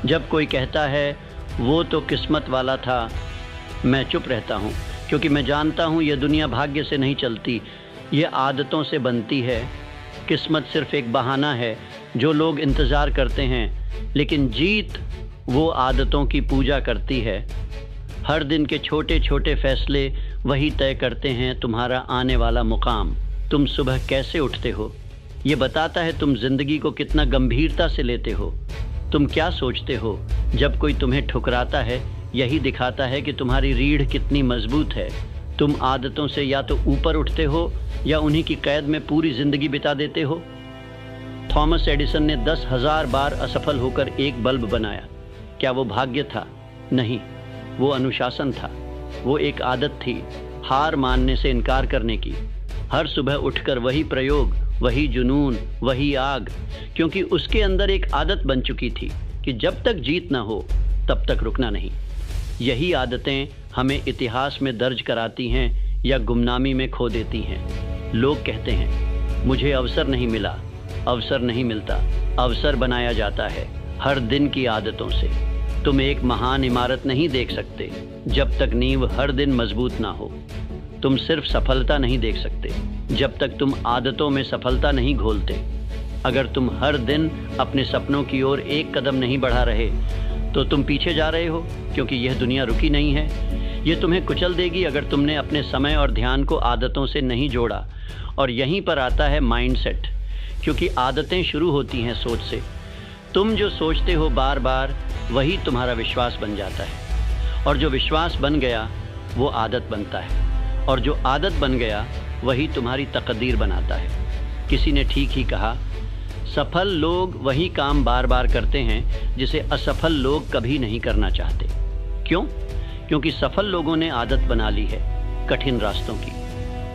जब कोई कहता है वो तो किस्मत वाला था, मैं चुप रहता हूँ, क्योंकि मैं जानता हूँ ये दुनिया भाग्य से नहीं चलती, ये आदतों से बनती है। किस्मत सिर्फ एक बहाना है जो लोग इंतज़ार करते हैं, लेकिन जीत वो आदतों की पूजा करती है। हर दिन के छोटे छोटे फैसले वही तय करते हैं तुम्हारा आने वाला मुकाम। तुम सुबह कैसे उठते हो ये बताता है तुम ज़िंदगी को कितना गंभीरता से लेते हो। तुम क्या सोचते हो जब कोई तुम्हें ठुकराता है, यही दिखाता है कि तुम्हारी रीढ़ कितनी मजबूत है। तुम आदतों से या तो ऊपर उठते हो या उन्हीं की कैद में पूरी ज़िंदगी बिता देते हो। थॉमस एडिसन ने 10,000 बार असफल होकर एक बल्ब बनाया। क्या वो भाग्य था? नहीं, वो अनुशासन था। वो एक आदत थी, हार मानने से इनकार करने की। हर सुबह उठकर वही प्रयोग, वही जुनून, वही आग, क्योंकि उसके अंदर एक आदत बन चुकी थी कि जब तक जीत ना हो तब तक रुकना नहीं। यही आदतें हमें इतिहास में दर्ज कराती हैं या गुमनामी में खो देती हैं। लोग कहते हैं मुझे अवसर नहीं मिला। अवसर नहीं मिलता, अवसर बनाया जाता है हर दिन की आदतों से। तुम एक महान इमारत नहीं देख सकते जब तक नींव हर दिन मजबूत ना हो। तुम सिर्फ सफलता नहीं देख सकते जब तक तुम आदतों में सफलता नहीं घोलते। अगर तुम हर दिन अपने सपनों की ओर एक कदम नहीं बढ़ा रहे तो तुम पीछे जा रहे हो, क्योंकि यह दुनिया रुकी नहीं है। ये तुम्हें कुचल देगी अगर तुमने अपने समय और ध्यान को आदतों से नहीं जोड़ा। और यहीं पर आता है माइंडसेट, क्योंकि आदतें शुरू होती हैं सोच से। तुम जो सोचते हो बार बार, वही तुम्हारा विश्वास बन जाता है, और जो विश्वास बन गया वो आदत बनता है, और जो आदत बन गया वही तुम्हारी तकदीर बनाता है। किसी ने ठीक ही कहा, सफल लोग वही काम बार बार करते हैं जिसे असफल लोग कभी नहीं करना चाहते। क्यों? क्योंकि सफल लोगों ने आदत बना ली है कठिन रास्तों की।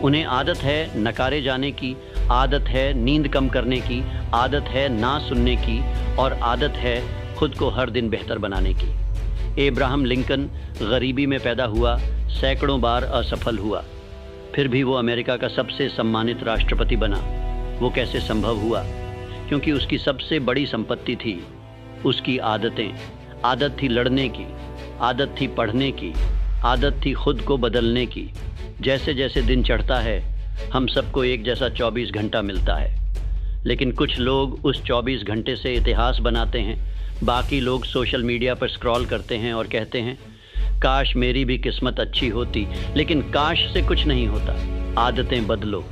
उन्हें आदत है नकारे जाने की, आदत है नींद कम करने की, आदत है ना सुनने की, और आदत है खुद को हर दिन बेहतर बनाने की। एब्राहम लिंकन गरीबी में पैदा हुआ, सैकड़ों बार असफल हुआ, फिर भी वो अमेरिका का सबसे सम्मानित राष्ट्रपति बना। वो कैसे संभव हुआ? क्योंकि उसकी सबसे बड़ी संपत्ति थी उसकी आदतें। आदत थी लड़ने की, आदत थी पढ़ने की, आदत थी खुद को बदलने की। जैसे जैसे दिन चढ़ता है हम सबको एक जैसा 24 घंटा मिलता है, लेकिन कुछ लोग उस 24 घंटे से इतिहास बनाते हैं। बाकी लोग सोशल मीडिया पर स्क्रॉल करते हैं और कहते हैं काश मेरी भी किस्मत अच्छी होती। लेकिन काश से कुछ नहीं होता। आदतें बदलो,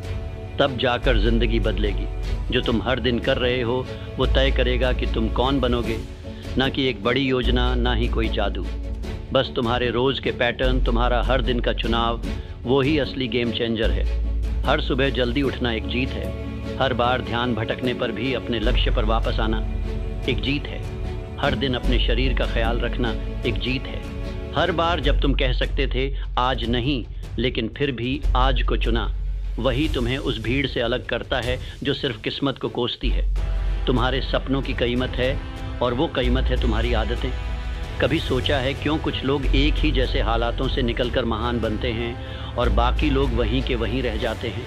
तब जाकर ज़िंदगी बदलेगी। जो तुम हर दिन कर रहे हो वो तय करेगा कि तुम कौन बनोगे, ना कि एक बड़ी योजना, ना ही कोई जादू। बस तुम्हारे रोज़ के पैटर्न, तुम्हारा हर दिन का चुनाव, वो ही असली गेम चेंजर है। हर सुबह जल्दी उठना एक जीत है। हर बार ध्यान भटकने पर भी अपने लक्ष्य पर वापस आना एक जीत है। हर दिन अपने शरीर का ख्याल रखना एक जीत है। हर बार जब तुम कह सकते थे आज नहीं, लेकिन फिर भी आज को चुना, वही तुम्हें उस भीड़ से अलग करता है जो सिर्फ किस्मत को कोसती है। तुम्हारे सपनों की कीमत है, और वो कीमत है तुम्हारी आदतें। कभी सोचा है क्यों कुछ लोग एक ही जैसे हालातों से निकलकर महान बनते हैं और बाकी लोग वहीं के वहीं रह जाते हैं?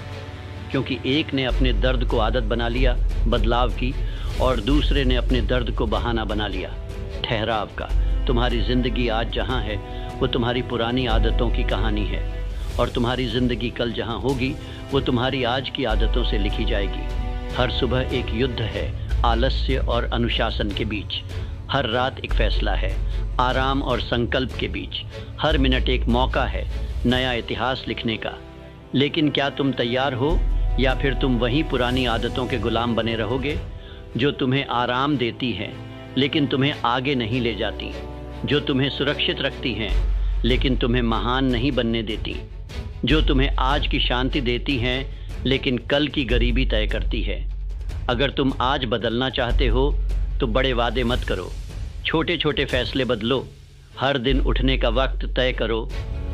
क्योंकि एक ने अपने दर्द को आदत बना लिया बदलाव की, और दूसरे ने अपने दर्द को बहाना बना लिया ठहराव का। तुम्हारी ज़िंदगी आज जहाँ है वो तुम्हारी पुरानी आदतों की कहानी है, और तुम्हारी ज़िंदगी कल जहाँ होगी वो तुम्हारी आज की आदतों से लिखी जाएगी। हर सुबह एक युद्ध है आलस्य और अनुशासन के बीच। हर रात एक फैसला है आराम और संकल्प के बीच। हर मिनट एक मौका है नया इतिहास लिखने का। लेकिन क्या तुम तैयार हो, या फिर तुम वहीं पुरानी आदतों के गुलाम बने रहोगे जो तुम्हें आराम देती हैं लेकिन तुम्हें आगे नहीं ले जाती, जो तुम्हें सुरक्षित रखती हैं लेकिन तुम्हें महान नहीं बनने देती, जो तुम्हें आज की शांति देती हैं लेकिन कल की गरीबी तय करती है। अगर तुम आज बदलना चाहते हो तो बड़े वादे मत करो, छोटे छोटे फैसले बदलो। हर दिन उठने का वक्त तय करो,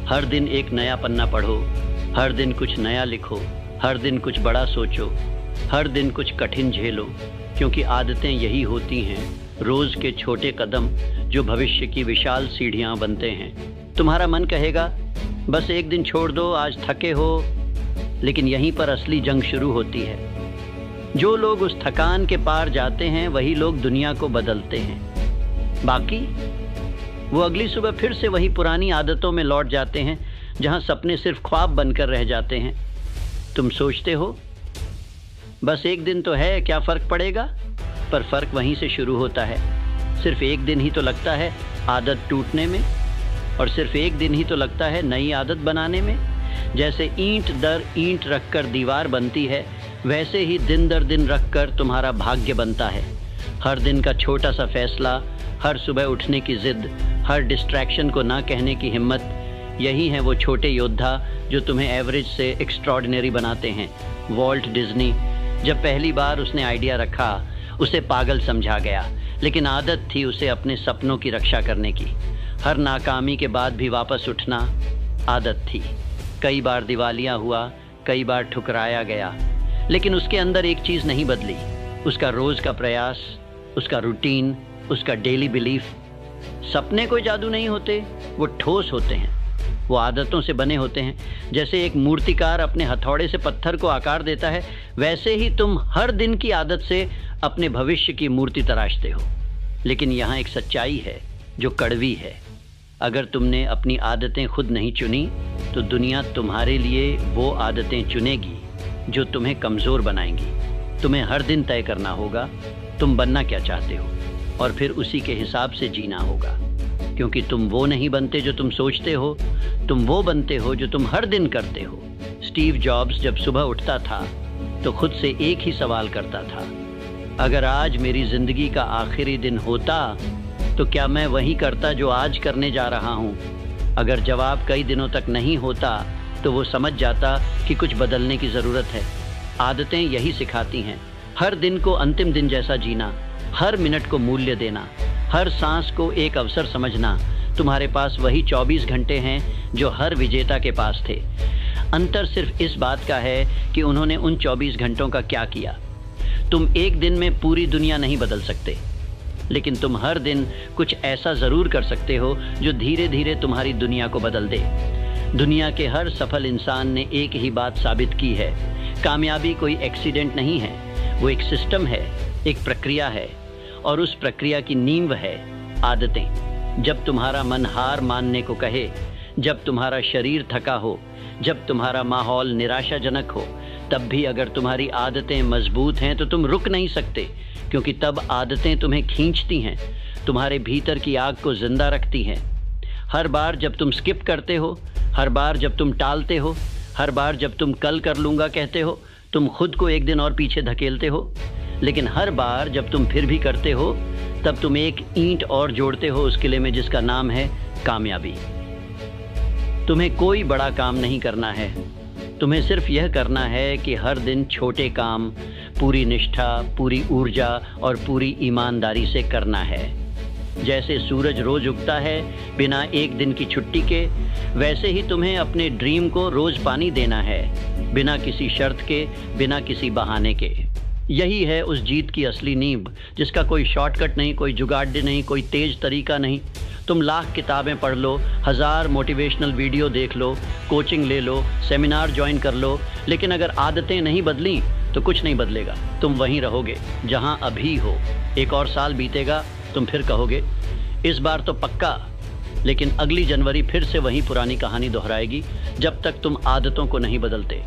हर दिन एक नया पन्ना पढ़ो, हर दिन कुछ नया लिखो, हर दिन कुछ बड़ा सोचो, हर दिन कुछ कठिन झेलो। क्योंकि आदतें यही होती हैं, रोज़ के छोटे कदम जो भविष्य की विशाल सीढ़ियाँ बनते हैं। तुम्हारा मन कहेगा बस एक दिन छोड़ दो, आज थके हो, लेकिन यहीं पर असली जंग शुरू होती है। जो लोग उस थकान के पार जाते हैं वही लोग दुनिया को बदलते हैं। बाकी वो अगली सुबह फिर से वही पुरानी आदतों में लौट जाते हैं, जहां सपने सिर्फ ख्वाब बनकर रह जाते हैं। तुम सोचते हो बस एक दिन तो है, क्या फ़र्क पड़ेगा, पर फ़र्क वहीं से शुरू होता है। सिर्फ एक दिन ही तो लगता है आदत टूटने में, और सिर्फ एक दिन ही तो लगता है नई आदत बनाने में। जैसे ईंट दर ईंट रखकर दीवार बनती है, वैसे ही दिन दर दिन रखकर तुम्हारा भाग्य बनता है। हर दिन का छोटा सा फैसला, हर सुबह उठने की ज़िद, हर डिस्ट्रैक्शन को ना कहने की हिम्मत, यही हैं वो छोटे योद्धा जो तुम्हें एवरेज से एक्स्ट्रॉर्डिनरी बनाते हैं। वॉल्ट डिज्नी, जब पहली बार उसने आइडिया रखा, उसे पागल समझा गया, लेकिन आदत थी उसे अपने सपनों की रक्षा करने की। हर नाकामी के बाद भी वापस उठना आदत थी। कई बार दिवालिया हुआ, कई बार ठुकराया गया, लेकिन उसके अंदर एक चीज़ नहीं बदली, उसका रोज़ का प्रयास, उसका रूटीन, उसका डेली बिलीफ। सपने कोई जादू नहीं होते, वो ठोस होते हैं, वो आदतों से बने होते हैं। जैसे एक मूर्तिकार अपने हथौड़े से पत्थर को आकार देता है, वैसे ही तुम हर दिन की आदत से अपने भविष्य की मूर्ति तराशते हो। लेकिन यहाँ एक सच्चाई है जो कड़वी है। अगर तुमने अपनी आदतें खुद नहीं चुनी, तो दुनिया तुम्हारे लिए वो आदतें चुनेगी जो तुम्हें कमज़ोर बनाएंगी। तुम्हें हर दिन तय करना होगा तुम बनना क्या चाहते हो, और फिर उसी के हिसाब से जीना होगा। क्योंकि तुम वो नहीं बनते जो तुम सोचते हो, तुम वो बनते हो जो तुम हर दिन करते हो। स्टीव जॉब्स जब सुबह उठता था तो खुद से एक ही सवाल करता था, अगर आज मेरी ज़िंदगी का आखिरी दिन होता तो क्या मैं वही करता जो आज करने जा रहा हूँ। अगर जवाब कई दिनों तक नहीं होता तो वो समझ जाता कि कुछ बदलने की ज़रूरत है। आदतें यही सिखाती हैं, हर दिन को अंतिम दिन जैसा जीना, हर मिनट को मूल्य देना, हर सांस को एक अवसर समझना। तुम्हारे पास वही 24 घंटे हैं जो हर विजेता के पास थे। अंतर सिर्फ इस बात का है कि उन्होंने उन 24 घंटों का क्या किया। तुम एक दिन में पूरी दुनिया नहीं बदल सकते, लेकिन तुम हर दिन कुछ ऐसा ज़रूर कर सकते हो जो धीरे धीरे तुम्हारी दुनिया को बदल दे। दुनिया के हर सफल इंसान ने एक ही बात साबित की है, कामयाबी कोई एक्सीडेंट नहीं है, वो एक सिस्टम है, एक प्रक्रिया है, और उस प्रक्रिया की नींव है आदतें। जब तुम्हारा मन हार मानने को कहे, जब तुम्हारा शरीर थका हो, जब तुम्हारा माहौल निराशाजनक हो, तब भी अगर तुम्हारी आदतें मजबूत हैं तो तुम रुक नहीं सकते, क्योंकि तब आदतें तुम्हें खींचती हैं, तुम्हारे भीतर की आग को जिंदा रखती हैं। हर बार जब तुम स्किप करते हो, हर बार जब तुम टालते हो, हर बार जब तुम कल कर लूँगा कहते हो, तुम खुद को एक दिन और पीछे धकेलते हो। लेकिन हर बार जब तुम फिर भी करते हो, तब तुम एक ईंट और जोड़ते हो उस किले में जिसका नाम है कामयाबी। तुम्हें कोई बड़ा काम नहीं करना है, तुम्हें सिर्फ यह करना है कि हर दिन छोटे काम पूरी निष्ठा, पूरी ऊर्जा और पूरी ईमानदारी से करना है। जैसे सूरज रोज उगता है बिना एक दिन की छुट्टी के, वैसे ही तुम्हें अपने ड्रीम को रोज पानी देना है, बिना किसी शर्त के, बिना किसी बहाने के। यही है उस जीत की असली नींव, जिसका कोई शॉर्टकट नहीं, कोई जुगाड़ नहीं, कोई तेज तरीका नहीं। तुम लाख किताबें पढ़ लो, 1000 मोटिवेशनल वीडियो देख लो, कोचिंग ले लो, सेमिनार ज्वाइन कर लो, लेकिन अगर आदतें नहीं बदली तो कुछ नहीं बदलेगा। तुम वहीं रहोगे जहां अभी हो। एक और साल बीतेगा, तुम फिर कहोगे इस बार तो पक्का, लेकिन अगली जनवरी फिर से वही पुरानी कहानी दोहराएगी जब तक तुम आदतों को नहीं बदलते।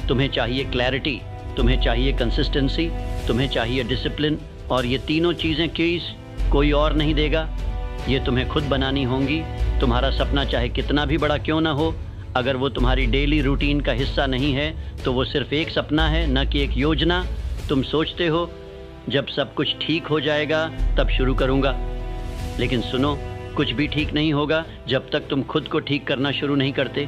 तुम्हें चाहिए क्लैरिटी, तुम्हें चाहिए कंसिस्टेंसी, तुम्हें चाहिए डिसिप्लिन, और ये तीनों चीज़ें कोई और नहीं देगा, ये तुम्हें खुद बनानी होंगी। तुम्हारा सपना चाहे कितना भी बड़ा क्यों ना हो, अगर वो तुम्हारी डेली रूटीन का हिस्सा नहीं है तो वो सिर्फ एक सपना है, न कि एक योजना। तुम सोचते हो जब सब कुछ ठीक हो जाएगा तब शुरू करूँगा, लेकिन सुनो, कुछ भी ठीक नहीं होगा जब तक तुम खुद को ठीक करना शुरू नहीं करते।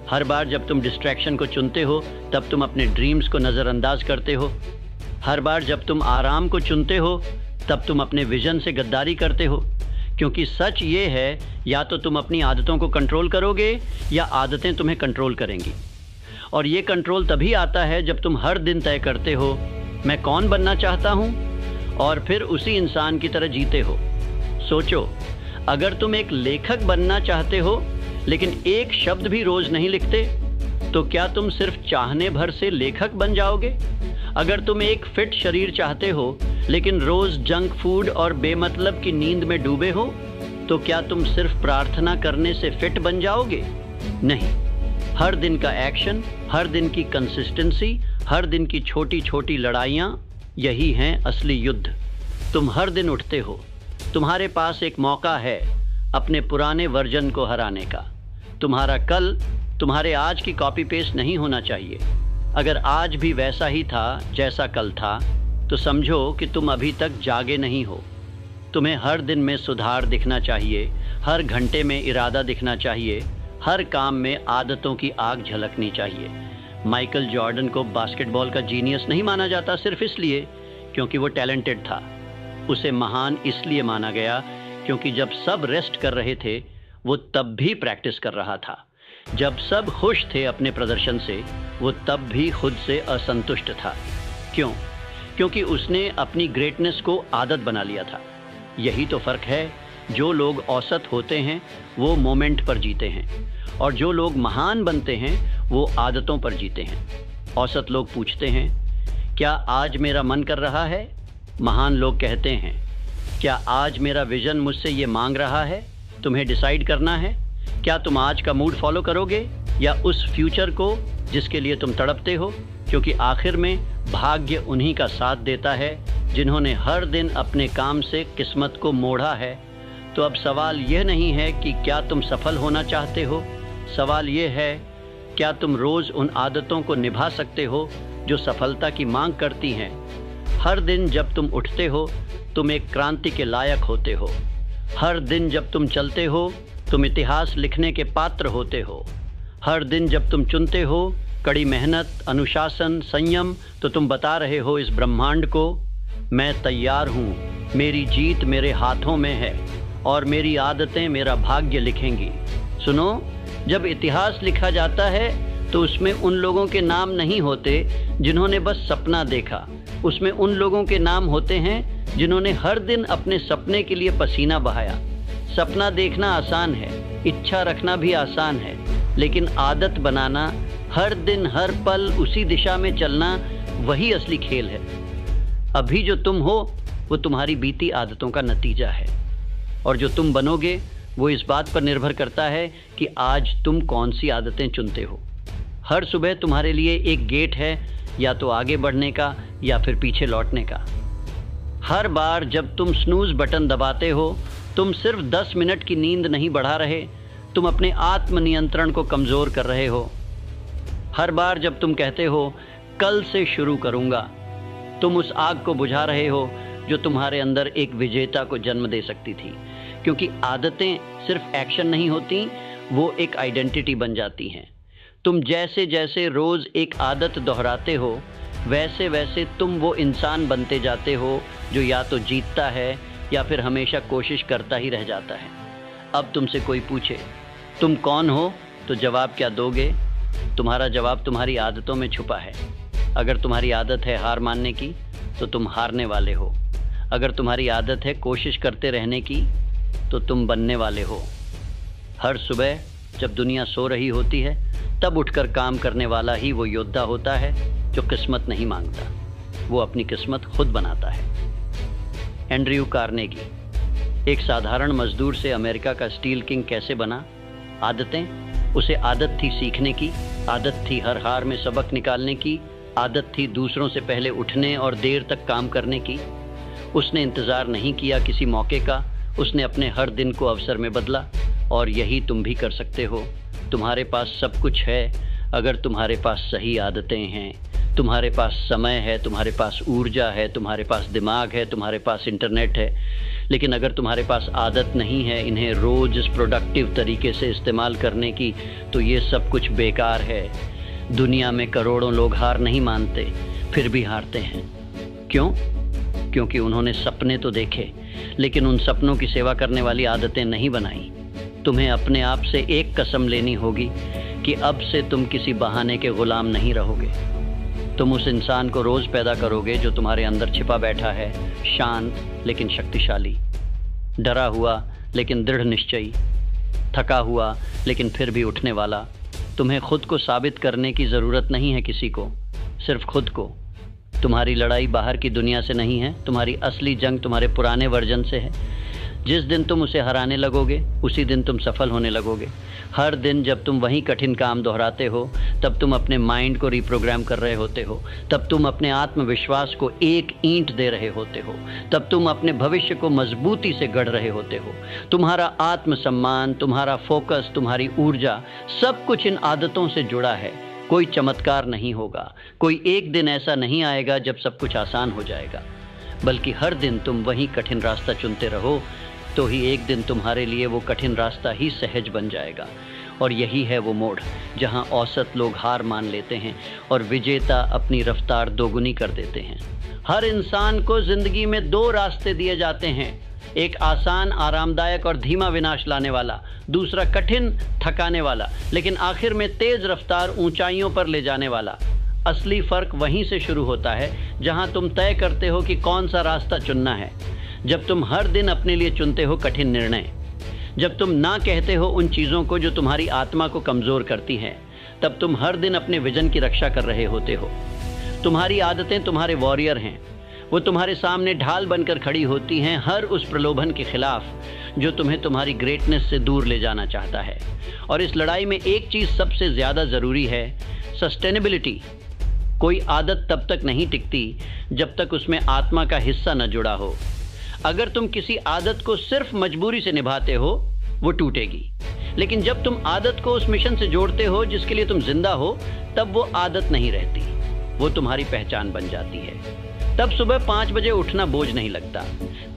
हर बार जब तुम डिस्ट्रैक्शन को चुनते हो तब तुम अपने ड्रीम्स को नज़रअंदाज करते हो। हर बार जब तुम आराम को चुनते हो तब तुम अपने विजन से गद्दारी करते हो। क्योंकि सच ये है, या तो तुम अपनी आदतों को कंट्रोल करोगे या आदतें तुम्हें कंट्रोल करेंगी। और ये कंट्रोल तभी आता है जब तुम हर दिन तय करते हो मैं कौन बनना चाहता हूँ, और फिर उसी इंसान की तरह जीते हो। सोचो, अगर तुम एक लेखक बनना चाहते हो लेकिन एक शब्द भी रोज नहीं लिखते, तो क्या तुम सिर्फ चाहने भर से लेखक बन जाओगे? अगर तुम एक फिट शरीर चाहते हो लेकिन रोज जंक फूड और बेमतलब की नींद में डूबे हो, तो क्या तुम सिर्फ प्रार्थना करने से फिट बन जाओगे? नहीं। हर दिन का एक्शन, हर दिन की कंसिस्टेंसी, हर दिन की छोटी छोटी लड़ाइयाँ, यही हैं असली युद्ध। तुम हर दिन उठते हो, तुम्हारे पास एक मौका है अपने पुराने वर्जन को हराने का। तुम्हारा कल तुम्हारे आज की कॉपी पेस्ट नहीं होना चाहिए। अगर आज भी वैसा ही था जैसा कल था, तो समझो कि तुम अभी तक जागे नहीं हो। तुम्हें हर दिन में सुधार दिखना चाहिए, हर घंटे में इरादा दिखना चाहिए, हर काम में आदतों की आग झलकनी चाहिए। माइकल जॉर्डन को बास्केटबॉल का जीनियस नहीं माना जाता सिर्फ इसलिए क्योंकि वो टैलेंटेड था। उसे महान इसलिए माना गया क्योंकि जब सब रेस्ट कर रहे थे, वो तब भी प्रैक्टिस कर रहा था। जब सब खुश थे अपने प्रदर्शन से, वो तब भी खुद से असंतुष्ट था। क्यों? क्योंकि उसने अपनी ग्रेटनेस को आदत बना लिया था। यही तो फ़र्क है। जो लोग औसत होते हैं वो मोमेंट पर जीते हैं, और जो लोग महान बनते हैं वो आदतों पर जीते हैं। औसत लोग पूछते हैं, क्या आज मेरा मन कर रहा है? महान लोग कहते हैं, क्या आज मेरा विजन मुझसे ये मांग रहा है? तुम्हें डिसाइड करना है, क्या तुम आज का मूड फॉलो करोगे या उस फ्यूचर को जिसके लिए तुम तड़पते हो? क्योंकि आखिर में भाग्य उन्हीं का साथ देता है जिन्होंने हर दिन अपने काम से किस्मत को मोड़ा है। तो अब सवाल यह नहीं है कि क्या तुम सफल होना चाहते हो, सवाल यह है क्या तुम रोज़ उन आदतों को निभा सकते हो जो सफलता की मांग करती हैं। हर दिन जब तुम उठते हो, तुम एक क्रांति के लायक होते हो। हर दिन जब तुम चलते हो, तुम इतिहास लिखने के पात्र होते हो। हर दिन जब तुम चुनते हो कड़ी मेहनत, अनुशासन, संयम, तो तुम बता रहे हो इस ब्रह्मांड को, मैं तैयार हूँ, मेरी जीत मेरे हाथों में है और मेरी आदतें मेरा भाग्य लिखेंगी। सुनो, जब इतिहास लिखा जाता है तो उसमें उन लोगों के नाम नहीं होते जिन्होंने बस सपना देखा, उसमें उन लोगों के नाम होते हैं जिन्होंने हर दिन अपने सपने के लिए पसीना बहाया। सपना देखना आसान है, इच्छा रखना भी आसान है, लेकिन आदत बनाना, हर दिन हर पल उसी दिशा में चलना, वही असली खेल है। अभी जो तुम हो वो तुम्हारी बीती आदतों का नतीजा है, और जो तुम बनोगे वो इस बात पर निर्भर करता है कि आज तुम कौन सी आदतें चुनते हो। हर सुबह तुम्हारे लिए एक गेट है, या तो आगे बढ़ने का या फिर पीछे लौटने का। हर बार जब तुम स्नूज़ बटन दबाते हो, तुम सिर्फ 10 मिनट की नींद नहीं बढ़ा रहे, तुम अपने आत्मनियंत्रण को कमज़ोर कर रहे हो। हर बार जब तुम कहते हो कल से शुरू करूँगा, तुम उस आग को बुझा रहे हो जो तुम्हारे अंदर एक विजेता को जन्म दे सकती थी। क्योंकि आदतें सिर्फ एक्शन नहीं होती, वो एक आइडेंटिटी बन जाती हैं। तुम जैसे जैसे रोज़ एक आदत दोहराते हो, वैसे वैसे तुम वो इंसान बनते जाते हो जो या तो जीतता है या फिर हमेशा कोशिश करता ही रह जाता है। अब तुमसे कोई पूछे तुम कौन हो, तो जवाब क्या दोगे? तुम्हारा जवाब तुम्हारी आदतों में छुपा है। अगर तुम्हारी आदत है हार मानने की, तो तुम हारने वाले हो। अगर तुम्हारी आदत है कोशिश करते रहने की, तो तुम बनने वाले हो। हर सुबह जब दुनिया सो रही होती है, तब उठकर काम करने वाला ही वो योद्धा होता है जो किस्मत नहीं मांगता, वो अपनी किस्मत खुद बनाता है। एंड्रयू कार्नेगी, एक साधारण मजदूर से अमेरिका का स्टील किंग कैसे बना? आदतें। उसे आदत थी सीखने की, आदत थी हर हार में सबक निकालने की, आदत थी दूसरों से पहले उठने और देर तक काम करने की। उसने इंतज़ार नहीं किया किसी मौके का, उसने अपने हर दिन को अवसर में बदला। और यही तुम भी कर सकते हो। तुम्हारे पास सब कुछ है अगर तुम्हारे पास सही आदतें हैं। तुम्हारे पास समय है, तुम्हारे पास ऊर्जा है, तुम्हारे पास दिमाग है, तुम्हारे पास इंटरनेट है। लेकिन अगर तुम्हारे पास आदत नहीं है इन्हें रोज़ प्रोडक्टिव तरीके से इस्तेमाल करने की, तो ये सब कुछ बेकार है। दुनिया में करोड़ों लोग हार नहीं मानते, फिर भी हारते हैं। क्यों? क्योंकि उन्होंने सपने तो देखे, लेकिन उन सपनों की सेवा करने वाली आदतें नहीं बनाई। तुम्हें अपने आप से एक कसम लेनी होगी कि अब से तुम किसी बहाने के गुलाम नहीं रहोगे। तुम उस इंसान को रोज़ पैदा करोगे जो तुम्हारे अंदर छिपा बैठा है, शांत लेकिन शक्तिशाली, डरा हुआ लेकिन दृढ़ निश्चयी, थका हुआ लेकिन फिर भी उठने वाला। तुम्हें खुद को साबित करने की ज़रूरत नहीं है किसी को, सिर्फ खुद को। तुम्हारी लड़ाई बाहर की दुनिया से नहीं है, तुम्हारी असली जंग तुम्हारे पुराने वर्जन से है। जिस दिन तुम उसे हराने लगोगे उसी दिन तुम सफल होने लगोगे। हर दिन जब तुम वही कठिन काम दोहराते हो तब तुम अपने माइंड को रिप्रोग्राम कर रहे होते हो, तब तुम अपने आत्मविश्वास को एक ईंट दे रहे होते हो, तब तुम अपने भविष्य को मजबूती से गढ़ रहे होते हो। तुम्हारा आत्मसम्मान, तुम्हारा फोकस, तुम्हारी ऊर्जा, सब कुछ इन आदतों से जुड़ा है। कोई चमत्कार नहीं होगा, कोई एक दिन ऐसा नहीं आएगा जब सब कुछ आसान हो जाएगा, बल्कि हर दिन तुम वही कठिन रास्ता चुनते रहो तो ही एक दिन तुम्हारे लिए वो कठिन रास्ता ही सहज बन जाएगा। और यही है वो मोड़ जहां औसत लोग हार मान लेते हैं और विजेता अपनी रफ्तार दोगुनी कर देते हैं। हर इंसान को जिंदगी में दो रास्ते दिए जाते हैं, एक आसान, आरामदायक और धीमा विनाश लाने वाला, दूसरा कठिन, थकाने वाला, लेकिन आखिर में तेज रफ्तार ऊंचाइयों पर ले जाने वाला। असली फर्क वहीं से शुरू होता है जहां तुम तय करते हो कि कौन सा रास्ता चुनना है। जब तुम हर दिन अपने लिए चुनते हो कठिन निर्णय, जब तुम ना कहते हो उन चीज़ों को जो तुम्हारी आत्मा को कमज़ोर करती हैं, तब तुम हर दिन अपने विजन की रक्षा कर रहे होते हो। तुम्हारी आदतें तुम्हारे वॉरियर हैं, वो तुम्हारे सामने ढाल बनकर खड़ी होती हैं हर उस प्रलोभन के खिलाफ जो तुम्हें तुम्हारी ग्रेटनेस से दूर ले जाना चाहता है। और इस लड़ाई में एक चीज़ सबसे ज़्यादा ज़रूरी है, सस्टेनेबिलिटी। कोई आदत तब तक नहीं टिकती जब तक उसमें आत्मा का हिस्सा न जुड़ा हो। अगर तुम किसी आदत को सिर्फ मजबूरी से निभाते हो वो टूटेगी, लेकिन जब तुम आदत को उस मिशन से जोड़ते हो जिसके लिए तुम जिंदा हो, तब वो आदत नहीं रहती, वो तुम्हारी पहचान बन जाती है। तब सुबह 5 बजे उठना बोझ नहीं लगता,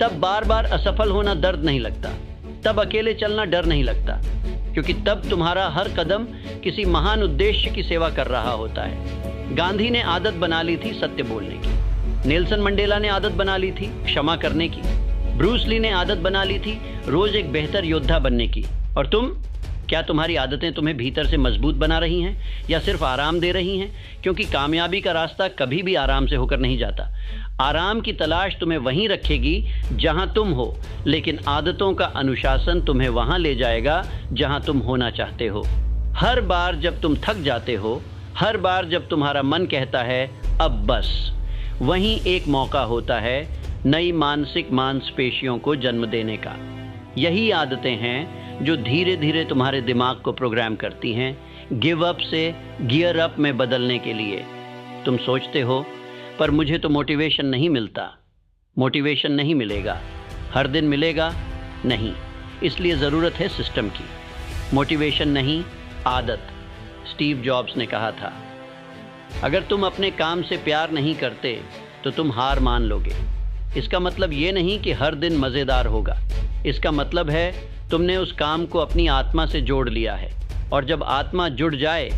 तब बार बार असफल होना दर्द नहीं लगता, तब अकेले चलना डर नहीं लगता, क्योंकि तब तुम्हारा हर कदम किसी महान उद्देश्य की सेवा कर रहा होता है। गांधी ने आदत बना ली थी सत्य बोलने की, नेल्सन मंडेला ने आदत बना ली थी क्षमा करने की, ब्रूस ली ने आदत बना ली थी रोज एक बेहतर योद्धा बनने की। और तुम, क्या तुम्हारी आदतें तुम्हें भीतर से मजबूत बना रही हैं या सिर्फ आराम दे रही हैं? क्योंकि कामयाबी का रास्ता कभी भी आराम से होकर नहीं जाता। आराम की तलाश तुम्हें वहीं रखेगी जहां तुम हो, लेकिन आदतों का अनुशासन तुम्हें वहां ले जाएगा जहां तुम होना चाहते हो। हर बार जब तुम थक जाते हो, हर बार जब तुम्हारा मन कहता है अब बस, वहीं एक मौका होता है नई मानसिक मांसपेशियों को जन्म देने का। यही आदतें हैं जो धीरे धीरे तुम्हारे दिमाग को प्रोग्राम करती हैं गिव अप से गियर अप में बदलने के लिए। तुम सोचते हो पर मुझे तो मोटिवेशन नहीं मिलता। मोटिवेशन नहीं मिलेगा, हर दिन मिलेगा नहीं, इसलिए ज़रूरत है सिस्टम की। मोटिवेशन नहीं, आदत। स्टीव जॉब्स ने कहा था, अगर तुम अपने काम से प्यार नहीं करते तो तुम हार मान लोगे। इसका मतलब ये नहीं कि हर दिन मज़ेदार होगा, इसका मतलब है तुमने उस काम को अपनी आत्मा से जोड़ लिया है, और जब आत्मा जुड़ जाए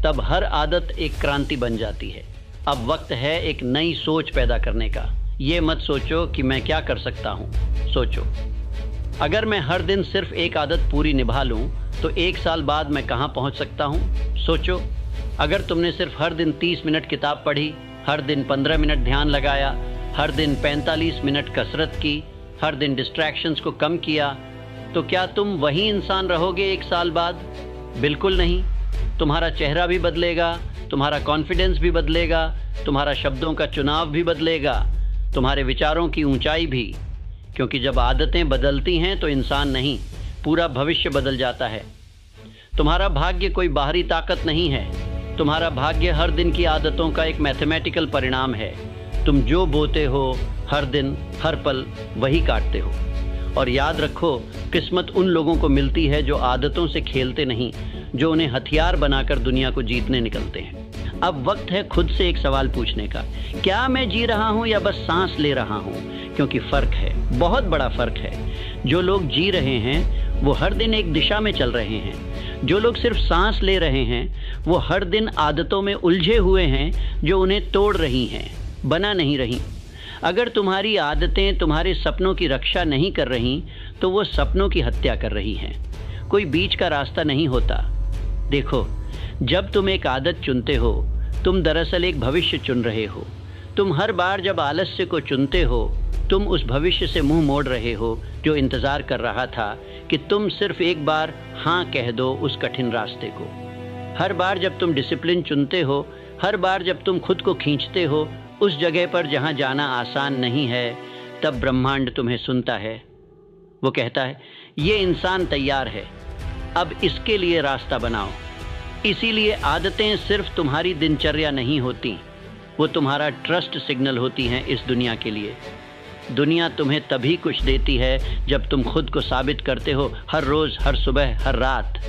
तब हर आदत एक क्रांति बन जाती है। अब वक्त है एक नई सोच पैदा करने का। ये मत सोचो कि मैं क्या कर सकता हूँ, सोचो अगर मैं हर दिन सिर्फ एक आदत पूरी निभा लूँ तो 1 साल बाद मैं कहाँ पहुँच सकता हूँ। सोचो अगर तुमने सिर्फ हर दिन 30 मिनट किताब पढ़ी, हर दिन 15 मिनट ध्यान लगाया, हर दिन 45 मिनट कसरत की, हर दिन डिस्ट्रैक्शंस को कम किया, तो क्या तुम वही इंसान रहोगे 1 साल बाद? बिल्कुल नहीं। तुम्हारा चेहरा भी बदलेगा, तुम्हारा कॉन्फिडेंस भी बदलेगा, तुम्हारा शब्दों का चुनाव भी बदलेगा, तुम्हारे विचारों की ऊंचाई भी। क्योंकि जब आदतें बदलती हैं तो इंसान नहीं, पूरा भविष्य बदल जाता है। तुम्हारा भाग्य कोई बाहरी ताकत नहीं है, तुम्हारा भाग्य हर दिन की आदतों का एक मैथमेटिकल परिणाम है। तुम जो बोते हो हर दिन हर पल वही काटते हो। और याद रखो, किस्मत उन लोगों को मिलती है जो आदतों से खेलते नहीं, जो उन्हें हथियार बनाकर दुनिया को जीतने निकलते हैं। अब वक्त है खुद से एक सवाल पूछने का, क्या मैं जी रहा हूँ या बस सांस ले रहा हूँ? क्योंकि फ़र्क है, बहुत बड़ा फ़र्क है। जो लोग जी रहे हैं वो हर दिन एक दिशा में चल रहे हैं, जो लोग सिर्फ सांस ले रहे हैं वो हर दिन आदतों में उलझे हुए हैं जो उन्हें तोड़ रही हैं, बना नहीं रही। अगर तुम्हारी आदतें तुम्हारे सपनों की रक्षा नहीं कर रही तो वो सपनों की हत्या कर रही हैं। कोई बीच का रास्ता नहीं होता। देखो, जब तुम एक आदत चुनते हो तुम दरअसल एक भविष्य चुन रहे हो। तुम हर बार जब आलस्य को चुनते हो तुम उस भविष्य से मुंह मोड़ रहे हो जो इंतज़ार कर रहा था कि तुम सिर्फ एक बार हाँ कह दो उस कठिन रास्ते को। हर बार जब तुम डिसिप्लिन चुनते हो, हर बार जब तुम खुद को खींचते हो, उस जगह पर जहाँ जाना आसान नहीं है, तब ब्रह्मांड तुम्हें सुनता है। वो कहता है, ये इंसान तैयार है, अब इसके लिए रास्ता बनाओ। इसीलिए आदतें सिर्फ तुम्हारी दिनचर्या नहीं होती, वो तुम्हारा ट्रस्ट सिग्नल होती हैं इस दुनिया के लिए। दुनिया तुम्हें तभी कुछ देती है जब तुम खुद को साबित करते हो, हर रोज़, हर सुबह, हर रात।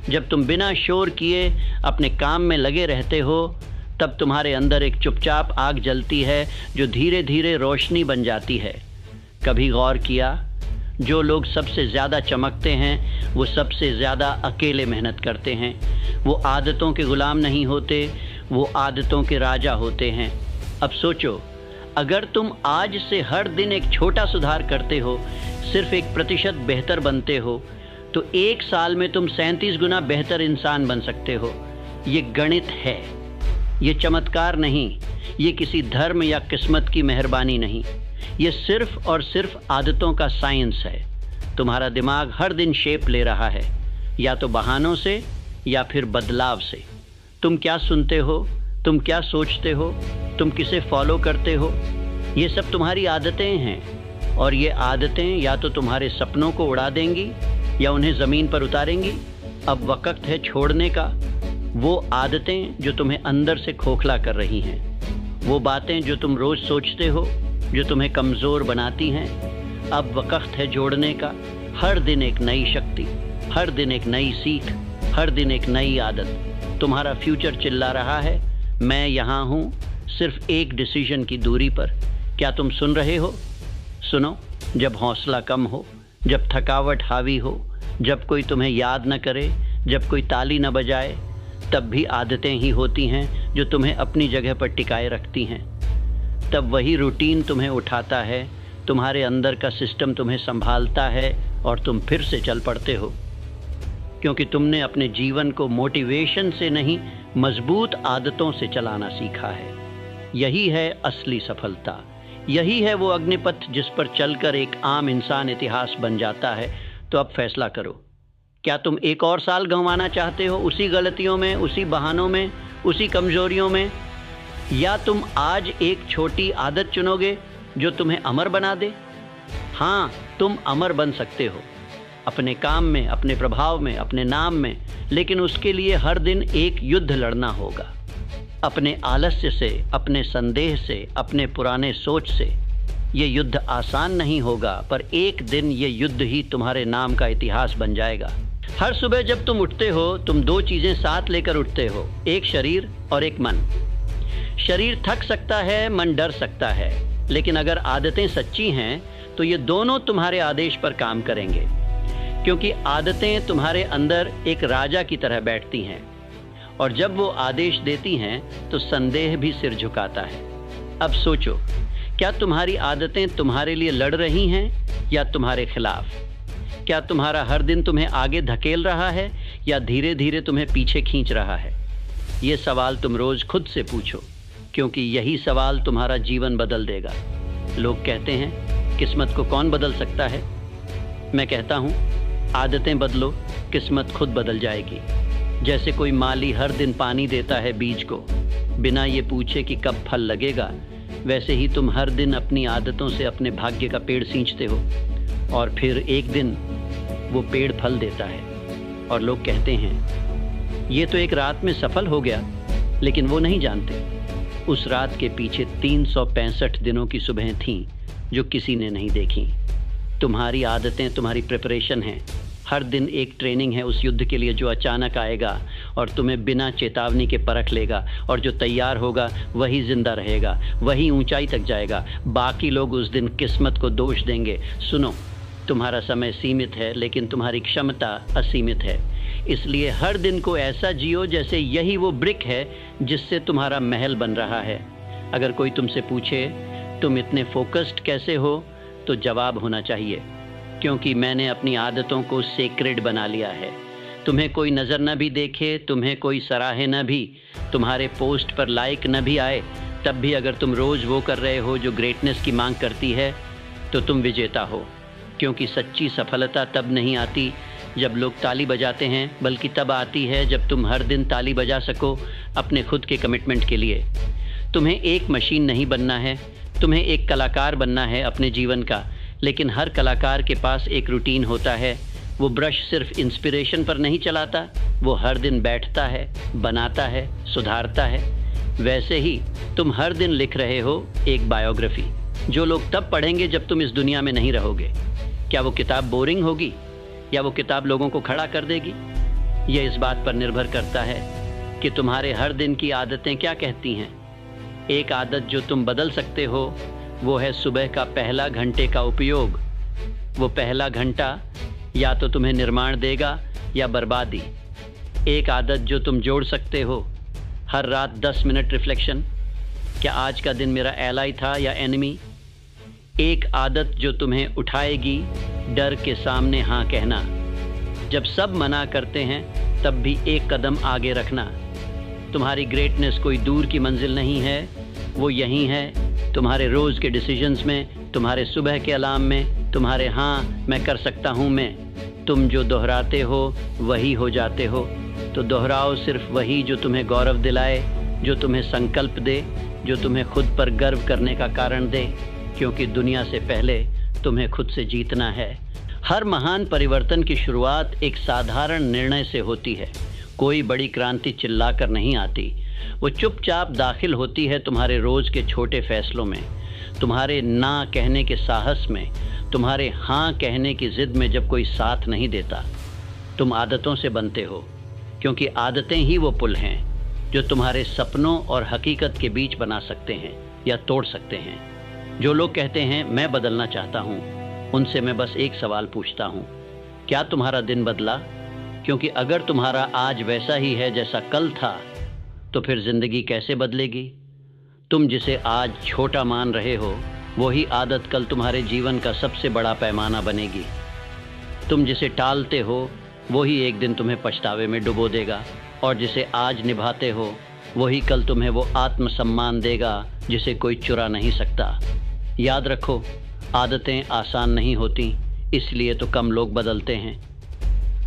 जब तुम बिना शोर किए अपने काम में लगे रहते हो, तब तुम्हारे अंदर एक चुपचाप आग जलती है जो धीरे धीरे रोशनी बन जाती है। कभी गौर किया, जो लोग सबसे ज़्यादा चमकते हैं वो सबसे ज़्यादा अकेले मेहनत करते हैं। वो आदतों के ग़ुलाम नहीं होते, वो आदतों के राजा होते हैं। अब सोचो, अगर तुम आज से हर दिन एक छोटा सुधार करते हो, सिर्फ 1% बेहतर बनते हो, तो 1 साल में तुम 37 गुना बेहतर इंसान बन सकते हो। ये गणित है, ये चमत्कार नहीं, ये किसी धर्म या किस्मत की मेहरबानी नहीं, ये सिर्फ और सिर्फ आदतों का साइंस है। तुम्हारा दिमाग हर दिन शेप ले रहा है, या तो बहानों से या फिर बदलाव से। तुम क्या सुनते हो, तुम क्या सोचते हो, तुम किसे फॉलो करते हो, ये सब तुम्हारी आदतें हैं। और ये आदतें या तो तुम्हारे सपनों को उड़ा देंगी या उन्हें ज़मीन पर उतारेंगी। अब वक्त है छोड़ने का। वो आदतें जो तुम्हें अंदर से खोखला कर रही हैं, वो बातें जो तुम रोज़ सोचते हो, जो तुम्हें कमज़ोर बनाती हैं, अब वक्त है जोड़ने का। हर दिन एक नई शक्ति, हर दिन एक नई सीख, हर दिन एक नई आदत। तुम्हारा फ्यूचर चिल्ला रहा है, मैं यहाँ हूँ, सिर्फ एक डिसीजन की दूरी पर। क्या तुम सुन रहे हो? सुनो, जब हौसला कम हो, जब थकावट हावी हो, जब कोई तुम्हें याद न करे, जब कोई ताली न बजाए, तब भी आदतें ही होती हैं जो तुम्हें अपनी जगह पर टिकाए रखती हैं। तब वही रूटीन तुम्हें उठाता है, तुम्हारे अंदर का सिस्टम तुम्हें संभालता है और तुम फिर से चल पड़ते हो, क्योंकि तुमने अपने जीवन को मोटिवेशन से नहीं, मजबूत आदतों से चलाना सीखा है। यही है असली सफलता, यही है वो अग्निपथ जिस पर चलकर एक आम इंसान इतिहास बन जाता है। तो अब फैसला करो, क्या तुम एक और साल गंवाना चाहते हो उसी गलतियों में, उसी बहानों में, उसी कमजोरियों में, या तुम आज एक छोटी आदत चुनोगे जो तुम्हें अमर बना दे? हाँ, तुम अमर बन सकते हो, अपने काम में, अपने प्रभाव में, अपने नाम में, लेकिन उसके लिए हर दिन एक युद्ध लड़ना होगा। अपने आलस्य से, अपने संदेह से, अपने पुराने सोच से। ये युद्ध आसान नहीं होगा, पर एक दिन ये युद्ध ही तुम्हारे नाम का इतिहास बन जाएगा। हर सुबह जब तुम उठते हो, तुम 2 चीज़ें साथ लेकर उठते हो, एक शरीर और एक मन। शरीर थक सकता है, मन डर सकता है, लेकिन अगर आदतें सच्ची हैं तो ये दोनों तुम्हारे आदेश पर काम करेंगे, क्योंकि आदतें तुम्हारे अंदर एक राजा की तरह बैठती हैं, और जब वो आदेश देती हैं तो संदेह भी सिर झुकाता है। अब सोचो, क्या तुम्हारी आदतें तुम्हारे लिए लड़ रही हैं या तुम्हारे खिलाफ? क्या तुम्हारा हर दिन तुम्हें आगे धकेल रहा है या धीरे धीरे तुम्हें पीछे खींच रहा है? ये सवाल तुम रोज़ खुद से पूछो, क्योंकि यही सवाल तुम्हारा जीवन बदल देगा। लोग कहते हैं, किस्मत को कौन बदल सकता है? मैं कहता हूँ, आदतें बदलो, किस्मत खुद बदल जाएगी। जैसे कोई माली हर दिन पानी देता है बीज को, बिना ये पूछे कि कब फल लगेगा, वैसे ही तुम हर दिन अपनी आदतों से अपने भाग्य का पेड़ सींचते हो, और फिर एक दिन वो पेड़ फल देता है। और लोग कहते हैं, ये तो एक रात में सफल हो गया, लेकिन वो नहीं जानते, उस रात के पीछे 365 दिनों की सुबहें थीं जो किसी ने नहीं देखी। तुम्हारी आदतें तुम्हारी प्रिपरेशन हैं। हर दिन एक ट्रेनिंग है उस युद्ध के लिए जो अचानक आएगा और तुम्हें बिना चेतावनी के परख लेगा, और जो तैयार होगा वही जिंदा रहेगा, वही ऊंचाई तक जाएगा। बाकी लोग उस दिन किस्मत को दोष देंगे। सुनो, तुम्हारा समय सीमित है, लेकिन तुम्हारी क्षमता असीमित है। इसलिए हर दिन को ऐसा जियो जैसे यही वो ब्रिक है जिससे तुम्हारा महल बन रहा है। अगर कोई तुमसे पूछे तुम इतने फोकस्ड कैसे हो, तो जवाब होना चाहिए, क्योंकि मैंने अपनी आदतों को सेक्रेड बना लिया है। तुम्हें कोई नज़र न भी देखे, तुम्हें कोई सराहे न भी, तुम्हारे पोस्ट पर लाइक न भी आए, तब भी अगर तुम रोज़ वो कर रहे हो जो ग्रेटनेस की मांग करती है, तो तुम विजेता हो। क्योंकि सच्ची सफलता तब नहीं आती जब लोग ताली बजाते हैं, बल्कि तब आती है जब तुम हर दिन ताली बजा सको अपने खुद के कमिटमेंट के लिए। तुम्हें एक मशीन नहीं बनना है, तुम्हें एक कलाकार बनना है अपने जीवन का। लेकिन हर कलाकार के पास एक रूटीन होता है। वो ब्रश सिर्फ इंस्पिरेशन पर नहीं चलाता, वो हर दिन बैठता है, बनाता है, सुधारता है। वैसे ही तुम हर दिन लिख रहे हो एक बायोग्राफी, जो लोग तब पढ़ेंगे जब तुम इस दुनिया में नहीं रहोगे। क्या वो किताब बोरिंग होगी या वो किताब लोगों को खड़ा कर देगी? ये इस बात पर निर्भर करता है कि तुम्हारे हर दिन की आदतें क्या कहती हैं। एक आदत जो तुम बदल सकते हो वो है सुबह का पहला घंटे का उपयोग। वो पहला घंटा या तो तुम्हें निर्माण देगा या बर्बादी। एक आदत जो तुम जोड़ सकते हो, हर रात 10 मिनट रिफ्लेक्शन, क्या आज का दिन मेरा एलाई था या एनिमी। एक आदत जो तुम्हें उठाएगी डर के सामने हाँ कहना। जब सब मना करते हैं तब भी एक कदम आगे रखना। तुम्हारी ग्रेटनेस कोई दूर की मंजिल नहीं है, वो यहीं है, तुम्हारे रोज़ के डिसीजंस में, तुम्हारे सुबह के अलार्म में, तुम्हारे हाँ मैं कर सकता हूँ में। तुम जो दोहराते हो वही हो जाते हो। तो दोहराओ सिर्फ वही जो तुम्हें गौरव दिलाए, जो तुम्हें संकल्प दे, जो तुम्हें खुद पर गर्व करने का कारण दे, क्योंकि दुनिया से पहले तुम्हें खुद से जीतना है। हर महान परिवर्तन की शुरुआत एक साधारण निर्णय से होती है। कोई बड़ी क्रांति चिल्लाकर नहीं आती, वो चुपचाप दाखिल होती है तुम्हारे रोज़ के छोटे फैसलों में, तुम्हारे ना कहने के साहस में, तुम्हारे हाँ कहने की ज़िद में। जब कोई साथ नहीं देता, तुम आदतों से बनते हो, क्योंकि आदतें ही वो पुल हैं जो तुम्हारे सपनों और हकीकत के बीच बना सकते हैं या तोड़ सकते हैं। जो लोग कहते हैं मैं बदलना चाहता हूँ, उनसे मैं बस एक सवाल पूछता हूँ, क्या तुम्हारा दिन बदला? क्योंकि अगर तुम्हारा आज वैसा ही है जैसा कल था, तो फिर ज़िंदगी कैसे बदलेगी? तुम जिसे आज छोटा मान रहे हो, वही आदत कल तुम्हारे जीवन का सबसे बड़ा पैमाना बनेगी। तुम जिसे टालते हो, वही एक दिन तुम्हें पछतावे में डुबो देगा, और जिसे आज निभाते हो, वही कल तुम्हें वो आत्मसम्मान देगा जिसे कोई चुरा नहीं सकता। याद रखो, आदतें आसान नहीं होती, इसलिए तो कम लोग बदलते हैं।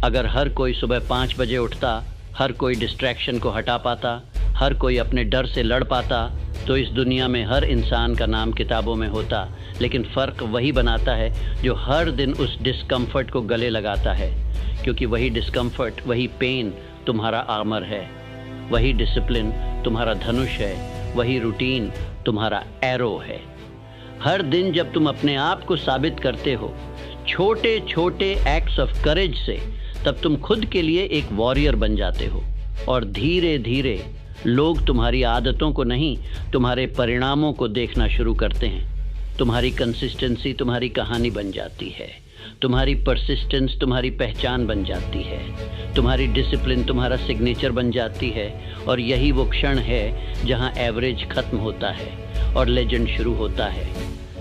अगर हर कोई सुबह 5 बजे उठता, हर कोई डिस्ट्रैक्शन को हटा पाता, हर कोई अपने डर से लड़ पाता, तो इस दुनिया में हर इंसान का नाम किताबों में होता। लेकिन फ़र्क वही बनाता है जो हर दिन उस डिस्कम्फर्ट को गले लगाता है, क्योंकि वही डिस्कम्फर्ट, वही पेन तुम्हारा आर्मर है, वही डिसिप्लिन तुम्हारा धनुष है, वही रूटीन तुम्हारा एरो है। हर दिन जब तुम अपने आप को साबित करते हो छोटे छोटे एक्ट्स ऑफ करेज से, तब तुम खुद के लिए एक वॉरियर बन जाते हो, और धीरे धीरे लोग तुम्हारी आदतों को नहीं, तुम्हारे परिणामों को देखना शुरू करते हैं। तुम्हारी कंसिस्टेंसी तुम्हारी कहानी बन जाती है, तुम्हारी परसिस्टेंस तुम्हारी पहचान बन जाती है, तुम्हारी डिसिप्लिन तुम्हारा सिग्नेचर बन जाती है। और यही वो क्षण है जहां एवरेज खत्म होता है और लेजेंड शुरू होता है।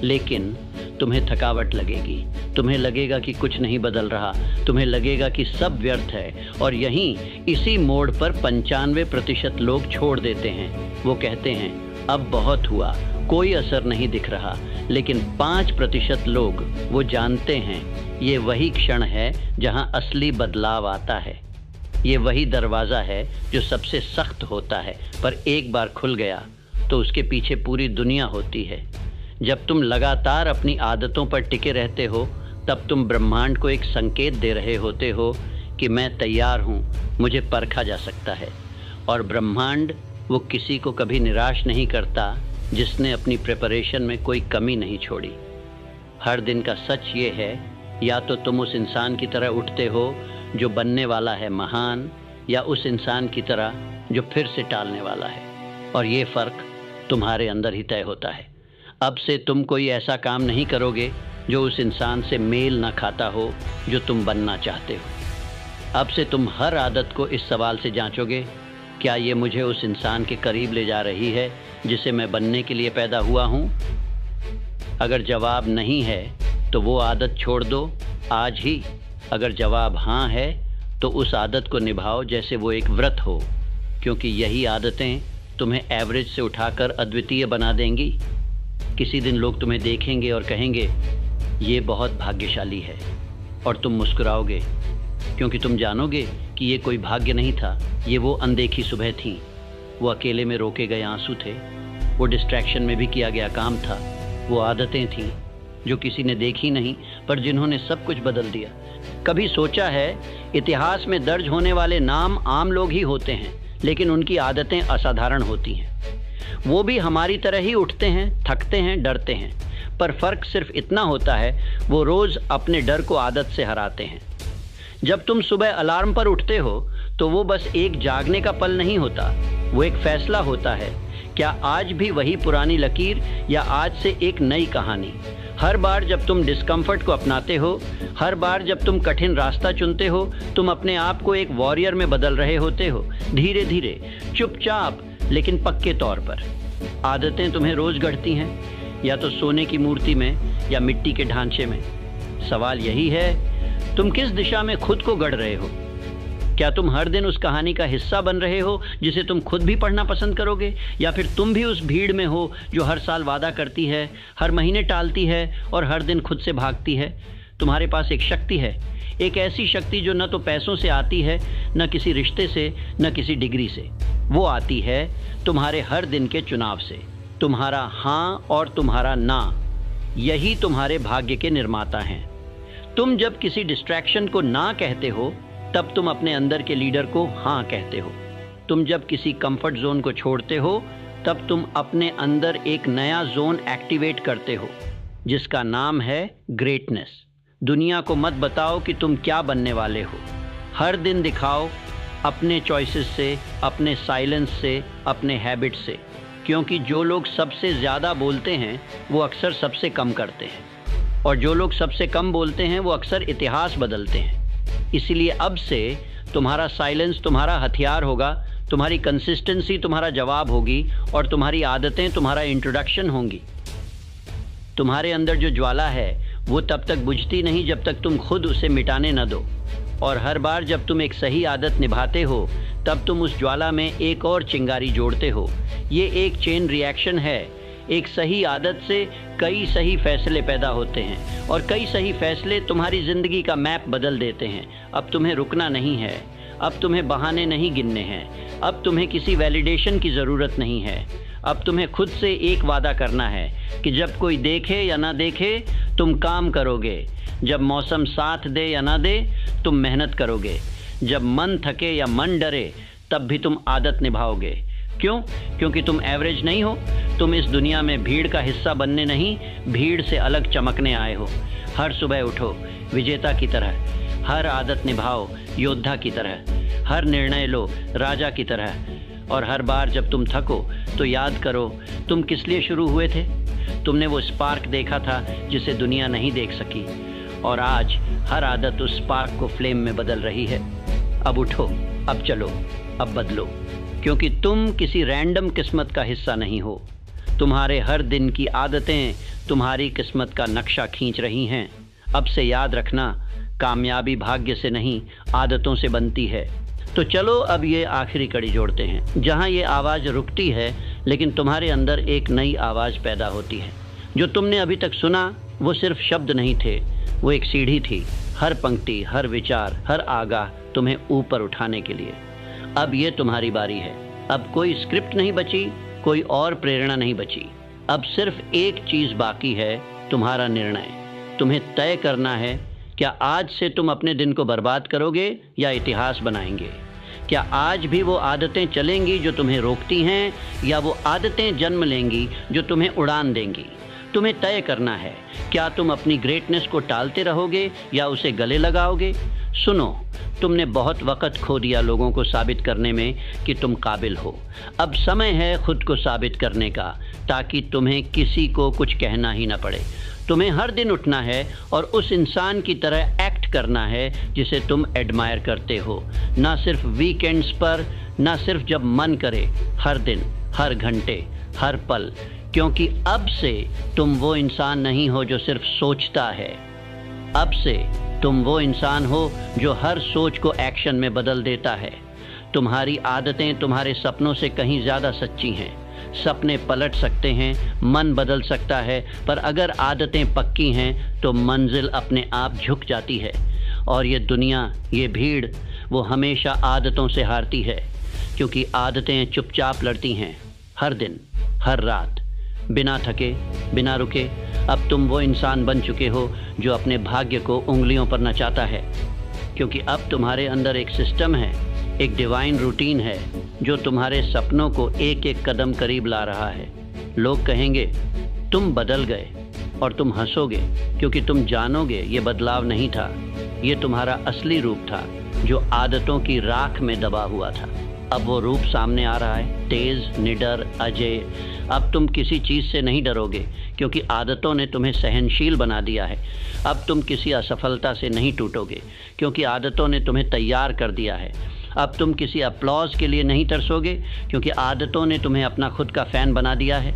लेकिन तुम्हें थकावट लगेगी, तुम्हें लगेगा कि कुछ नहीं बदल रहा, तुम्हें लगेगा कि सब व्यर्थ है। और यहीं इसी मोड़ पर 95% लोग छोड़ देते हैं। वो कहते हैं अब बहुत हुआ, कोई असर नहीं दिख रहा। लेकिन 5% लोग वो जानते हैं ये वही क्षण है जहां असली बदलाव आता है। ये वही दरवाज़ा है जो सबसे सख्त होता है, पर एक बार खुल गया तो उसके पीछे पूरी दुनिया होती है। जब तुम लगातार अपनी आदतों पर टिके रहते हो, तब तुम ब्रह्मांड को एक संकेत दे रहे होते हो कि मैं तैयार हूँ, मुझे परखा जा सकता है। और ब्रह्मांड वो किसी को कभी निराश नहीं करता जिसने अपनी प्रिपरेशन में कोई कमी नहीं छोड़ी। हर दिन का सच ये है, या तो तुम उस इंसान की तरह उठते हो जो बनने वाला है महान, या उस इंसान की तरह जो फिर से टालने वाला है। और ये फ़र्क तुम्हारे अंदर ही तय होता है। अब से तुम कोई ऐसा काम नहीं करोगे जो उस इंसान से मेल ना खाता हो जो तुम बनना चाहते हो। अब से तुम हर आदत को इस सवाल से जांचोगे, क्या ये मुझे उस इंसान के करीब ले जा रही है जिसे मैं बनने के लिए पैदा हुआ हूँ? अगर जवाब नहीं है तो वो आदत छोड़ दो आज ही। अगर जवाब हाँ है तो उस आदत को निभाओ जैसे वो एक व्रत हो, क्योंकि यही आदतें तुम्हें एवरेज से उठाकर अद्वितीय बना देंगी। किसी दिन लोग तुम्हें देखेंगे और कहेंगे ये बहुत भाग्यशाली है, और तुम मुस्कुराओगे, क्योंकि तुम जानोगे कि ये कोई भाग्य नहीं था, ये वो अनदेखी सुबह थी, वो अकेले में रोके गए आंसू थे। वो डिस्ट्रैक्शन में भी किया गया काम था, वो आदतें थीं जो किसी ने देखी नहीं, पर जिन्होंने सब कुछ बदल दिया। कभी सोचा है, इतिहास में दर्ज होने वाले नाम आम लोग ही होते हैं, लेकिन उनकी आदतें असाधारण होती हैं। वो भी हमारी तरह ही उठते हैं, थकते हैं, डरते हैं, पर फ़र्क सिर्फ इतना होता है, वो रोज़ अपने डर को आदत से हराते हैं। जब तुम सुबह अलार्म पर उठते हो तो वो बस एक जागने का पल नहीं होता, वो एक फैसला होता है। क्या आज भी वही पुरानी लकीर या आज से एक नई कहानी? हर बार जब तुम डिस्कम्फर्ट को अपनाते हो, हर बार जब तुम कठिन रास्ता चुनते हो, तुम अपने आप को एक वॉरियर में बदल रहे होते हो, धीरे धीरे, चुपचाप, लेकिन पक्के तौर पर। आदतें तुम्हें रोज़ गढ़ती हैं, या तो सोने की मूर्ति में या मिट्टी के ढांचे में। सवाल यही है, तुम किस दिशा में खुद को गढ़ रहे हो? क्या तुम हर दिन उस कहानी का हिस्सा बन रहे हो जिसे तुम खुद भी पढ़ना पसंद करोगे, या फिर तुम भी उस भीड़ में हो जो हर साल वादा करती है, हर महीने टालती है और हर दिन खुद से भागती है? तुम्हारे पास एक शक्ति है, एक ऐसी शक्ति जो न तो पैसों से आती है, न किसी रिश्ते से, न किसी डिग्री से। वो आती है तुम्हारे हर दिन के चुनाव से। तुम्हारा हाँ और तुम्हारा ना, यही तुम्हारे भाग्य के निर्माता हैं। तुम जब किसी डिस्ट्रैक्शन को ना कहते हो, तब तुम अपने अंदर के लीडर को हाँ कहते हो। तुम जब किसी कंफर्ट जोन को छोड़ते हो, तब तुम अपने अंदर एक नया जोन एक्टिवेट करते हो, जिसका नाम है ग्रेटनेस। दुनिया को मत बताओ कि तुम क्या बनने वाले हो, हर दिन दिखाओ अपने चॉइसेस से, अपने साइलेंस से, अपने हैबिट से। क्योंकि जो लोग सबसे ज़्यादा बोलते हैं वो अक्सर सबसे कम करते हैं, और जो लोग सबसे कम बोलते हैं वो अक्सर इतिहास बदलते हैं। इसीलिए अब से तुम्हारा साइलेंस तुम्हारा हथियार होगा, तुम्हारी कंसिस्टेंसी तुम्हारा जवाब होगी, और तुम्हारी आदतें तुम्हारा इंट्रोडक्शन होंगी। तुम्हारे अंदर जो ज्वाला है वो तब तक बुझती नहीं जब तक तुम खुद उसे मिटाने न दो। और हर बार जब तुम एक सही आदत निभाते हो, तब तुम उस ज्वाला में एक और चिंगारी जोड़ते हो। ये एक चेन रिएक्शन है। एक सही आदत से कई सही फैसले पैदा होते हैं, और कई सही फैसले तुम्हारी ज़िंदगी का मैप बदल देते हैं। अब तुम्हें रुकना नहीं है, अब तुम्हें बहाने नहीं गिनने हैं, अब तुम्हें किसी वैलिडेशन की ज़रूरत नहीं है। अब तुम्हें खुद से एक वादा करना है कि जब कोई देखे या ना देखे, तुम काम करोगे। जब मौसम साथ दे या ना दे, तुम मेहनत करोगे। जब मन थके या मन डरे, तब भी तुम आदत निभाओगे। क्यों? क्योंकि तुम एवरेज नहीं हो। तुम इस दुनिया में भीड़ का हिस्सा बनने नहीं, भीड़ से अलग चमकने आए हो। हर सुबह उठो विजेता की तरह, हर आदत निभाओ योद्धा की तरह, हर निर्णय लो राजा की तरह। और हर बार जब तुम थको तो याद करो तुम किस लिए शुरू हुए थे। तुमने वो स्पार्क देखा था जिसे दुनिया नहीं देख सकी, और आज हर आदत उस स्पार्क को फ्लेम में बदल रही है। अब उठो, अब चलो, अब बदलो, क्योंकि तुम किसी रैंडम किस्मत का हिस्सा नहीं हो। तुम्हारे हर दिन की आदतें तुम्हारी किस्मत का नक्शा खींच रही हैं। अब से याद रखना, कामयाबी भाग्य से नहीं, आदतों से बनती है। तो चलो अब ये आखिरी कड़ी जोड़ते हैं, जहाँ ये आवाज़ रुकती है, लेकिन तुम्हारे अंदर एक नई आवाज़ पैदा होती है। जो तुमने अभी तक सुना वो सिर्फ शब्द नहीं थे, वो एक सीढ़ी थी। हर पंक्ति, हर विचार, हर आगाह तुम्हें ऊपर उठाने के लिए। अब ये तुम्हारी बारी है। अब कोई स्क्रिप्ट नहीं बची, कोई और प्रेरणा नहीं बची। अब सिर्फ एक चीज़ बाकी है, तुम्हारा निर्णय। तुम्हें तय करना है, क्या आज से तुम अपने दिन को बर्बाद करोगे या इतिहास बनाएंगे? क्या आज भी वो आदतें चलेंगी जो तुम्हें रोकती हैं, या वो आदतें जन्म लेंगी जो तुम्हें उड़ान देंगी? तुम्हें तय करना है, क्या तुम अपनी ग्रेटनेस को टालते रहोगे या उसे गले लगाओगे? सुनो, तुमने बहुत वक्त खो दिया लोगों को साबित करने में कि तुम काबिल हो। अब समय है खुद को साबित करने का, ताकि तुम्हें किसी को कुछ कहना ही ना पड़े। तुम्हें हर दिन उठना है और उस इंसान की तरह एक्ट करना है जिसे तुम एडमायर करते हो। ना सिर्फ वीकेंड्स पर, ना सिर्फ जब मन करे, हर दिन, हर घंटे, हर पल। क्योंकि अब से तुम वो इंसान नहीं हो जो सिर्फ सोचता है। अब से तुम वो इंसान हो जो हर सोच को एक्शन में बदल देता है। तुम्हारी आदतें तुम्हारे सपनों से कहीं ज़्यादा सच्ची हैं। सपने पलट सकते हैं, मन बदल सकता है, पर अगर आदतें पक्की हैं तो मंजिल अपने आप झुक जाती है। और ये दुनिया, ये भीड़, वो हमेशा आदतों से हारती है, क्योंकि आदतें चुपचाप लड़ती हैं, हर दिन, हर रात, बिना थके, बिना रुके। अब तुम वो इंसान बन चुके हो जो अपने भाग्य को उंगलियों पर नचाता है, क्योंकि अब तुम्हारे अंदर एक सिस्टम है, एक डिवाइन रूटीन है जो तुम्हारे सपनों को एक एक कदम करीब ला रहा है। लोग कहेंगे तुम बदल गए, और तुम हंसोगे क्योंकि तुम जानोगे ये बदलाव नहीं था, ये तुम्हारा असली रूप था जो आदतों की राख में दबा हुआ था। अब वो रूप सामने आ रहा है, तेज, निडर, अजय। अब तुम किसी चीज़ से नहीं डरोगे क्योंकि आदतों ने तुम्हें सहनशील बना दिया है। अब तुम किसी असफलता से नहीं टूटोगे क्योंकि आदतों ने तुम्हें तैयार कर दिया है। अब तुम किसी अपलॉज के लिए नहीं तरसोगे क्योंकि आदतों ने तुम्हें अपना खुद का फ़ैन बना दिया है।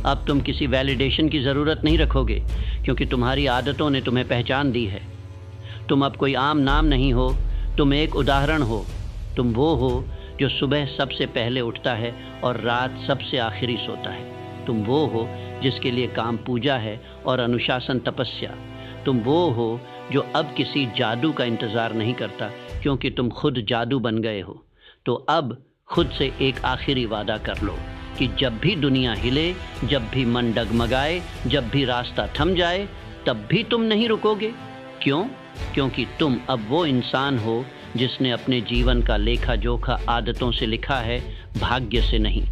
अब तुम किसी वैलिडेशन की ज़रूरत नहीं रखोगे क्योंकि तुम्हारी आदतों ने तुम्हें पहचान दी है। तुम अब कोई आम नाम नहीं हो, तुम एक उदाहरण हो। तुम वो हो जो सुबह सबसे पहले उठता है और रात सबसे आखिरी सोता है। तुम वो हो जिसके लिए काम पूजा है और अनुशासन तपस्या। तुम वो हो जो अब किसी जादू का इंतज़ार नहीं करता क्योंकि तुम खुद जादू बन गए हो। तो अब खुद से एक आखिरी वादा कर लो कि जब भी दुनिया हिले, जब भी मन डगमगाए, जब भी रास्ता थम जाए, तब भी तुम नहीं रुकोगे। क्यों? क्योंकि तुम अब वो इंसान हो जिसने अपने जीवन का लेखा जोखा आदतों से लिखा है, भाग्य से नहीं।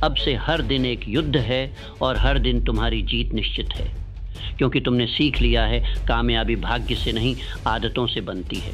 अब से हर दिन एक युद्ध है और हर दिन तुम्हारी जीत निश्चित है, क्योंकि तुमने सीख लिया है कामयाबी भाग्य से नहीं, आदतों से बनती है।